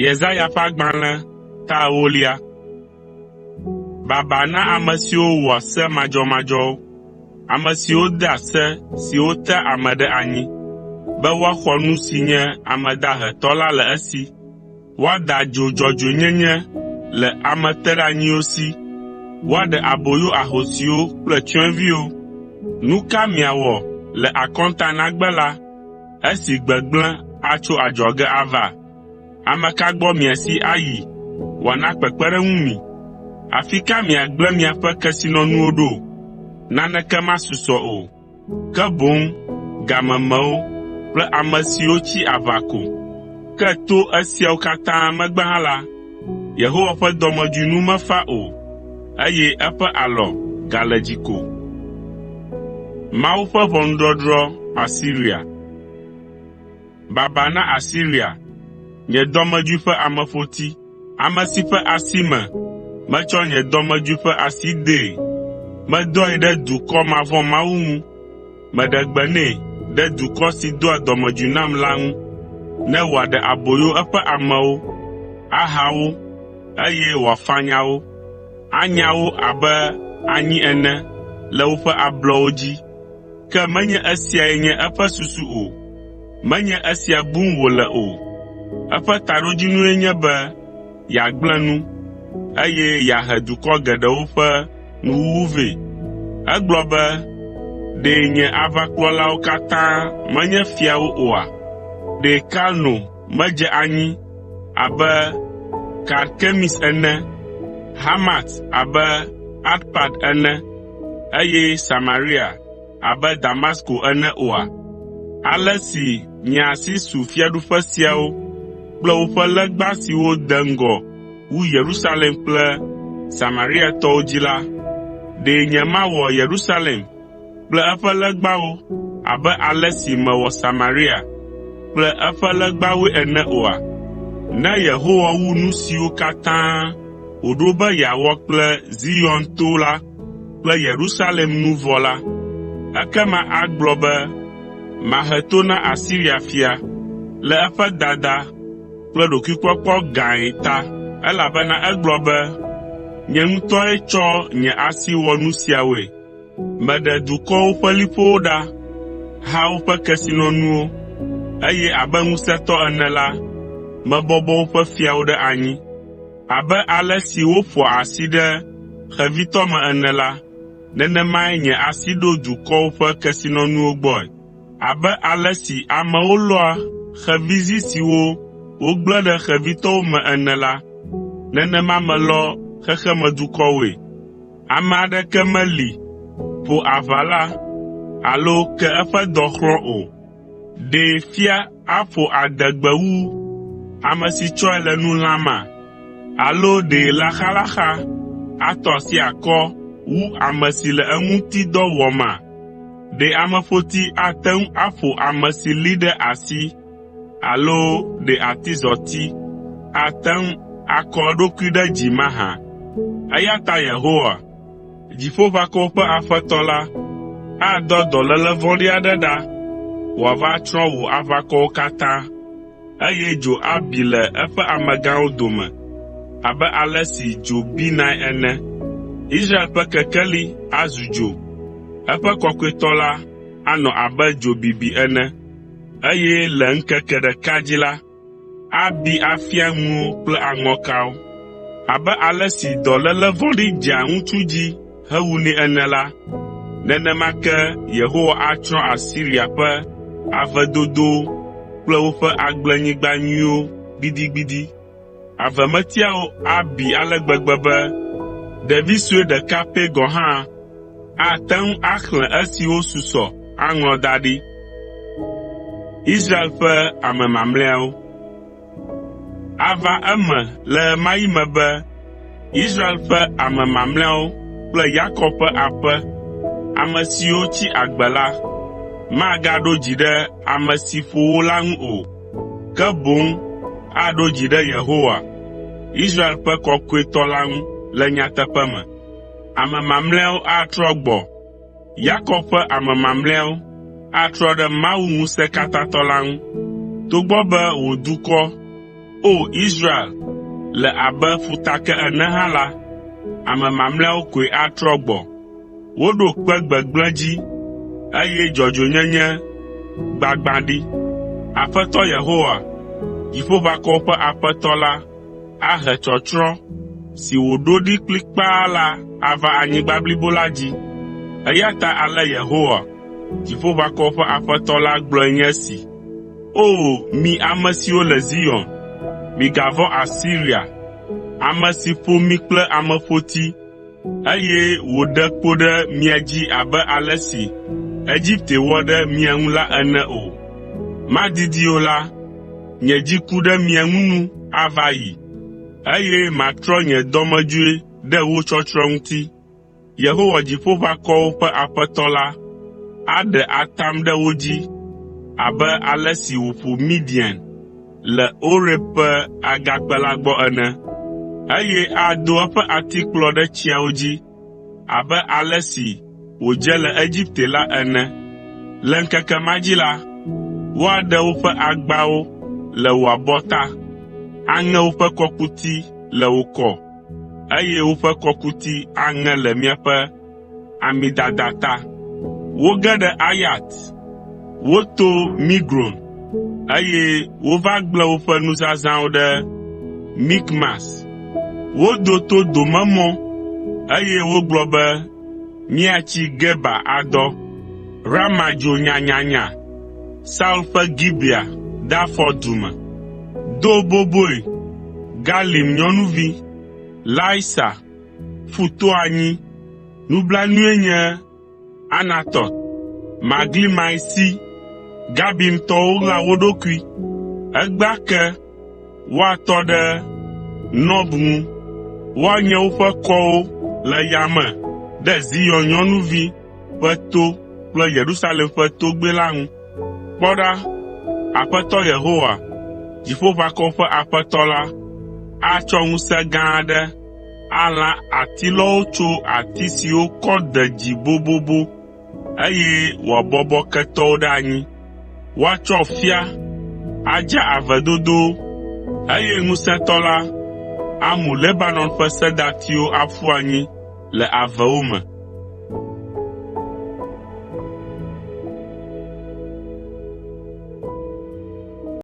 Yesaya ƒe agbalẽ ta 10. Baba na ame siwo wɔ se madzɔmadzɔwo, ame siwo dea se siwo te ame ɖe anyi, be woaxɔ nu si nye ame dahetɔ la le esi, woada dzo dzɔdzɔenyenye le ame teɖeanyiwo si, woaɖe aboyo ahosiwo kple tsyɔ̃eviwo. Nu ka miawɔ le akɔntanagbe la, esi gbegblẽ atso adzɔge ava? Ame ka gbɔ miasi ayi wòana kpekpeɖeŋu mi? Afi ka miagblẽ miaƒe kesinɔnuwo ɖo? Naneke masusɔ o, ke boŋ gamemewo kple ame siwo tsi aʋa ko. Ke to esiawo katã megbe hã la, Yehowa ƒe dɔmedzoe nu mefa o, eye eƒe alɔ gale dzi ko. Mawu ƒe ʋɔnudɔdrɔ̃ Asiria. Baba na Asiria, nye dɔmedzoe ƒe amefoti, ame si ƒe asi me metsɔ nye dɔmedzoe ƒe asi dee. Medɔe ɖe dukɔ mavɔ̃mawu ŋu. Meɖe gbe nɛ ɖe dukɔ si doa dɔmedzoe nam la ŋu, ne wòaɖe aboyo eƒe amewo, aha wo, eye wòafanya wo, anya wo abe anyi ene le woƒe ablɔwo dzi. Ke menye esiae nye eƒe susu o, menye esia bum wòle o. Eƒe taɖodzinue nye be yeagblẽ nu, eye yeahe dukɔ geɖewo ƒe nuwuwu vɛ. Egblɔ be, ɖe nye aʋakplɔlawo katã menye fiawo oa? Ɖe Kalno medze anyi abe Karkemis ene, Hamat abe Arpad ene, eye Samaria abe Damasko ene oa? Ale si nye asi su fiaɖuƒe siawo kple woƒe legba siwo de ŋgɔ wu Yerusalem kple Samariatɔwo dzi la, ɖe nyemawɔ Yerusalem kple eƒe legbawo abe ale si mewɔ Samaria kple eƒe legbawoe ene oa? Ne Yehowa wu nu siwo katã wòɖo be yeawɔ kple Zion to la kple Yerusalem nu vɔ la, ekema agblɔ be, mahe to na Asiria fia le eƒe dada kple ɖokuikpɔkpɔ gãe ta, elabena egblɔ be, nye ŋutɔe tsɔ nye asi wɔ nu siawoe. Meɖe dukɔwo ƒe liƒowo ɖa, ha woƒe kesinɔnuwo, eye abe ŋusẽtɔ ene la, mebɔbɔ woƒe fiawo ɖe anyi. Abe ale si woƒoa asi ɖe xevitɔ me ene la, nenemae nye asi ɖo dukɔwo ƒe kesinɔnuwo gbɔe. Abe ale si amewo lɔa xevizi siwo wogblẽ ɖe xevitɔwo me ene la, nenema melɔ xexemedukɔwoe. Ame aɖeke meli ƒo aʋala alo ke eƒe dɔ xlɔ̃ o. Ɖe fia aƒo adegbe wu ame si tsɔe le nu lãma? Alo ɖe laxalaxa atɔ asi akɔ wu ame si le eŋuti dɔ wɔma? Ɖe amefoti ate ŋu aƒo ame si lée ɖe asi, alo ɖe atizɔti ate ŋu akɔ eɖokui ɖe dzi mahã? Eya ta Yehowa, Dziƒoʋakɔwo ƒe Aƒetɔ la, adɔ dɔléle vɔ̃ɖi aɖe ɖa, wòava tsrɔ̃ wò aʋakɔwo katã, eye dzo abi le eƒe amegãwo dome, abe ale si dzo binae ene. Israel ƒe kekeli azu dzo, eƒe kɔkɔetɔ la anɔ abe dzo bibi ene, eye le ŋkeke ɖeka dzi la, abi afia ŋuwo kple aŋɔkawo. Abe ale si dɔléle vɔ̃ɖi dzea ŋutsu dzi hewunɛ ene la, nenema ke Yehowa atsrɔ̃ Asiria ƒe ave dodowo kple woƒe agblenyigba nyuiwo gbidigbidi. Avemetiawo abi ale gbegbe be ɖevi sue ɖeka pɛ gɔ̃ hã ate ŋu axlẽ esiwo susɔ aŋlɔ da ɖi. Israel ƒe ame mamlɛawo. Ava eme le ɣe ma ɣi me be Israel ƒe ame mamlɛawo kple Yakob ƒe aƒe, ame siwo tsi agbe la, magaɖo dzi ɖe ame si ƒo wo la ŋu o, ke boŋ aɖo dzi ɖe Yehowa, Israel ƒe Kɔkɔetɔ la ŋu le nyateƒe me. Ame mamlɛawo atrɔ gbɔ. Yakob ƒe ame mamlɛawo atrɔ ɖe Mawu Ŋusẽkatãtɔ la ŋu. Togbɔ be wò dukɔ O Israel, le abe futake ene hã la, ame mamlɛawo koe atrɔ gbɔ. Woɖo kpe gbegblẽ dzi, eye dzɔdzɔnyenye gbagbã ɖi. Aƒetɔ Yehowa, Dziƒoʋakɔwo ƒe Aƒetɔ la, ahe tsɔtsrɔ̃ si wòɖo ɖi kplikpaa la ava anyigba blibo la dzi. Eya ta ale Yehowa, Dziƒoʋakɔwo ƒe Aƒetɔ la gblɔe nye esi: O, mi ame siwo le Zion, migavɔ̃ Asiria, ame si ƒo mi kple amefoti, eye wòɖe kpo ɖe mia dzi abe ale si Egipte wɔ ɖe mia ŋu la ene o. Madidi o la, nye dziku ɖe mia ŋu nu ava yi, eye matrɔ nye dɔmedzoe ɖe wo tsɔtsrɔ̃ ŋuti. Yehowa Dziƒoʋakɔwo ƒe Aƒetɔ la aɖe atam ɖe wo dzi abe ale si wòƒo Midian le Oreb ƒe agakpe la gbɔ ene, eye ado eƒe atikplɔ ɖe tsiawo dzi abe ale si wòdze le Egipte la ene. Le ŋkeke ma dzi la, woaɖe woƒe agbawo le wò abɔta, aŋe woƒe kɔkuti le wò kɔ, eye woƒe kɔkuti aŋe le miaƒe amidada ta. Woge ɖe Ayat, woto Migron, eye wova gblẽ woƒe nuzazãwo ɖe Mikmas. Wodo to domemɔ, eye wogblɔ be, míatsi Geba adɔ. Rama dzo nyanyanya, Saul ƒe Gibea de afɔ du me. Do boboe, Galim nyɔnuvi, Laisa, ƒu to anyi. Nublanue nye Anatot, Maglimai si, Gabimtɔwo ɣla wo ɖokui. Egbea ke woatɔ ɖe Nɔb ŋu, woanye woƒe kɔwo le yame ɖe Zion nyɔnuvi ƒe to kple Yerusalem ƒe togbɛ la ŋu. Kpɔ ɖa, Aƒetɔ Yehowa, Dziƒoʋakɔwo ƒe Aƒetɔ la, atsɔ ŋusẽ gã aɖe alã atilɔwo tso ati siwo kɔ de dzi bobobo, eye wòabɔbɔ ketɔwo ɖe anyi. Woatsɔ fia adza ave dodowo, eye ŋusẽtɔ la amu Lebanon ƒe sedatiwo aƒu anyi le avewo me.